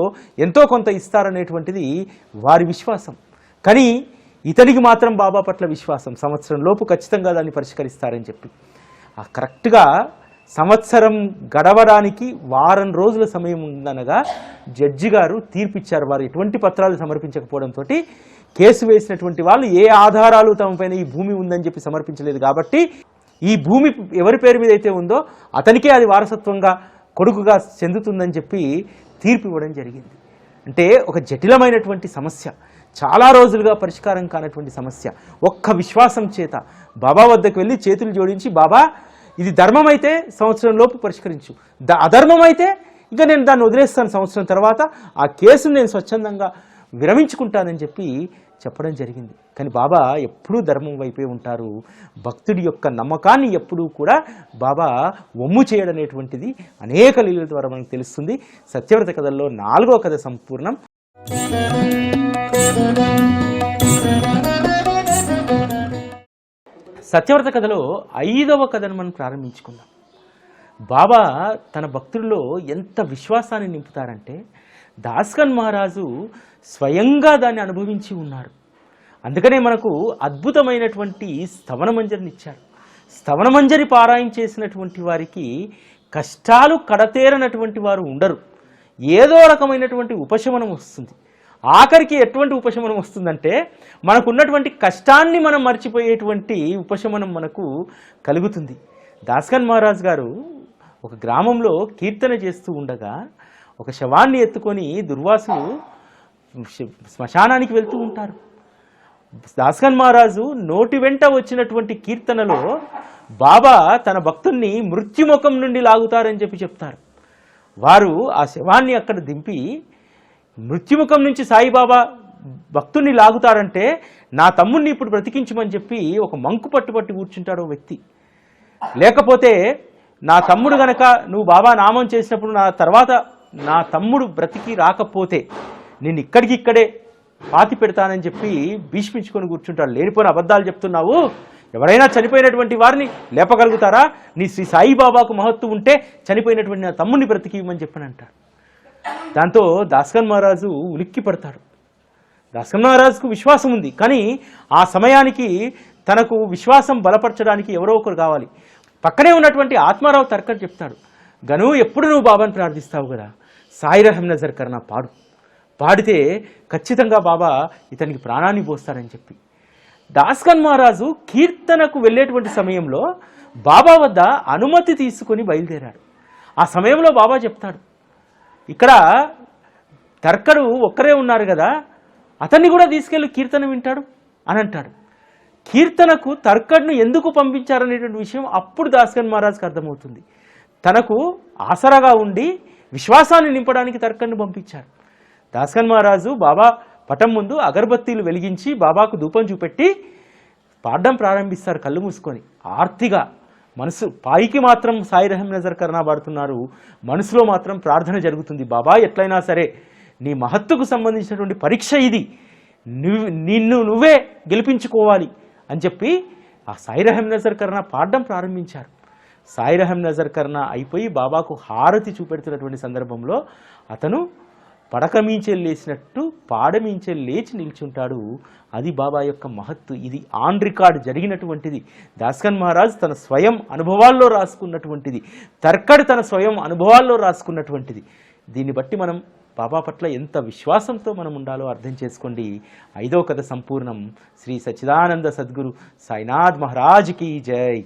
ఎంతో కొంత ఇస్తారనేటువంటిది వారి విశ్వాసం. కానీ ఇతనికి మాత్రం బాబా పట్ల విశ్వాసం, సంవత్సరం లోపు ఖచ్చితంగా దాన్ని పరిష్కరిస్తారని చెప్పి. ఆ కరెక్ట్గా సంవత్సరం గడవడానికి వారం రోజుల సమయం ఉందనగా జడ్జి గారు తీర్పిచ్చారు. వారు ఎటువంటి పత్రాలు సమర్పించకపోవడంతో కేసు వేసినటువంటి వాళ్ళు ఏ ఆధారాలు తమపైన ఈ భూమి ఉందని చెప్పి సమర్పించలేదు కాబట్టి ఈ భూమి ఎవరి పేరు మీద అయితే ఉందో అతనికే అది వారసత్వంగా కొడుకుగా చెందుతుందని చెప్పి తీర్పు ఇవ్వడం జరిగింది. అంటే ఒక జటిలమైనటువంటి సమస్య, చాలా రోజులుగా పరిష్కారం కానటువంటి సమస్య ఒక్క విశ్వాసం చేత బాబా వద్దకు వెళ్ళి చేతులు జోడించి, బాబా ఇది ధర్మం అయితే సంవత్సరం లోపు పరిష్కరించు, అధర్మం అయితే ఇంకా నేను దాన్ని వదిలేస్తాను, సంవత్సరం తర్వాత ఆ కేసును నేను స్వచ్ఛందంగా విరమించుకుంటానని చెప్పి చెప్పడం జరిగింది. కానీ బాబా ఎప్పుడూ ధర్మం వైపే ఉంటారు. భక్తుడి యొక్క నమ్మకాన్ని ఎప్పుడూ కూడా బాబా వమ్ము చేయడనేటువంటిది అనేక లీలల ద్వారా మనకు తెలుస్తుంది. సత్యవ్రత కథల్లో 4వ కథ సంపూర్ణం. సత్యవ్రత కథలో 5వ కథను మనం ప్రారంభించుకుందాం. బాబా తన భక్తుల్లో ఎంత విశ్వాసాన్ని నింపుతారంటే దాస్కన్ మహారాజు స్వయంగా దాన్ని అనుభవించి ఉన్నారు. అందుకనే మనకు అద్భుతమైనటువంటి స్తవనమంజరిని ఇచ్చారు. స్తవనమంజరి పారాయణ చేసినటువంటి వారికి కష్టాలు కడతేరనటువంటి వారు ఉండరు. ఏదో రకమైనటువంటి ఉపశమనం వస్తుంది. ఆఖరికి ఎటువంటి ఉపశమనం వస్తుందంటే మనకున్నటువంటి కష్టాన్ని మనం మర్చిపోయేటువంటి ఉపశమనం మనకు కలుగుతుంది. దాస్కన్ మహారాజ్ గారు ఒక గ్రామంలో కీర్తన చేస్తూ ఉండగా ఒక శవాన్ని ఎత్తుకొని దుర్వాసులు శ్మశానానికి వెళ్తూ ఉంటారు. దాస్కన్ మహారాజు నోటి వెంట వచ్చినటువంటి కీర్తనలో బాబా తన భక్తుల్ని మృత్యుముఖం నుండి లాగుతారని చెప్పి చెప్తారు. వారు ఆ శవాన్ని అక్కడ దింపి మృత్యుముఖం నుంచి సాయిబాబా భక్తుల్ని లాగుతారంటే నా తమ్ముడిని ఇప్పుడు బ్రతికించమని చెప్పి ఒక మంకు పట్టుపట్టి కూర్చుంటాడు ఓ వ్యక్తి. లేకపోతే నా తమ్ముడు గనక నువ్వు బాబా నామం చేసినప్పుడు నా తమ్ముడు బ్రతికి రాకపోతే నేను ఇక్కడికిక్కడే పాతి పెడతానని చెప్పి భీష్మించుకొని కూర్చుంటాడు. లేనిపోయిన అబద్ధాలు చెప్తున్నావు, ఎవరైనా చనిపోయినటువంటి వారిని లేపగలుగుతారా? నీ శ్రీ సాయిబాబాకు మహత్తు ఉంటే చనిపోయినటువంటి నా తమ్ముడిని బ్రతికిమని చెప్పనంటాడు. దాంతో దాస్కన్ మహారాజు ఉలిక్కి పడతాడు. దాస్కన్ మహారాజుకు విశ్వాసం ఉంది, కానీ ఆ సమయానికి తనకు విశ్వాసం బలపరచడానికి ఎవరో ఒకరు కావాలి. పక్కనే ఉన్నటువంటి ఆత్మారావు తర్కర్ చెప్తాడు, గను ఎప్పుడు నువ్వు బాబాని ప్రార్థిస్తావు కదా, సాయి రహం నజర్ కర్నా పాడితే ఖచ్చితంగా బాబా ఇతనికి ప్రాణాన్ని పోస్తారని చెప్పి దాస్కన్ మహారాజు కీర్తనకు వెళ్ళేటువంటి సమయంలో బాబా వద్ద అనుమతి తీసుకొని బయలుదేరాడు. ఆ సమయంలో బాబా చెప్తాడు, ఇక్కడ తర్కడు ఒక్కరే ఉన్నారు కదా, అతన్ని కూడా తీసుకెళ్ళి కీర్తన వింటాడు అని అంటాడు. కీర్తనకు తర్కడ్ను ఎందుకు పంపించారనేటువంటి విషయం అప్పుడు దాస్కన్ మహారాజ్కి అర్థమవుతుంది. తనకు ఆసరాగా ఉండి విశ్వాసాన్ని నింపడానికి తర్కడ్ను పంపించారు. దాస్కన్ మహారాజు బాబా పటం ముందు అగరబత్తీలు వెలిగించి బాబాకు ధూపం చూపెట్టి పాడడం ప్రారంభిస్తారు కళ్ళు మూసుకొని. ఆర్తిగా మనసు పైకి మాత్రం సాయి రహం నజర్ కర్నా పాడుతున్నారు, మనసులో మాత్రం ప్రార్థన జరుగుతుంది. బాబా ఎట్లయినా సరే నీ మహత్తుకు సంబంధించినటువంటి పరీక్ష ఇది, నిన్ను నువ్వే గెలిపించుకోవాలి అని చెప్పి ఆ సాయి రహం నజర్ కర్నా పాడడం ప్రారంభించారు. సాయి రహం నజర్ కర్నా అయిపోయి బాబాకు హారతి చూపెడుతున్నటువంటి సందర్భంలో అతను పడకమీంచే లేచినట్టు పాడమీంచే లేచి నిల్చుంటాడు. అది బాబా యొక్క మహత్తు. ఇది ఆన్ రికార్డ్ జరిగినటువంటిది. దాస్కన్ మహారాజ్ తన స్వయం అనుభవాల్లో రాసుకున్నటువంటిది, తర్కడ్ తన స్వయం అనుభవాల్లో రాసుకున్నటువంటిది. దీన్ని బట్టి మనం బాబా పట్ల ఎంత విశ్వాసంతో మనం ఉండాలో అర్థం చేసుకోండి. 5వ కథ సంపూర్ణం. శ్రీ సచ్చిదానంద సద్గురు సాయినాథ్ మహారాజ్కి జై.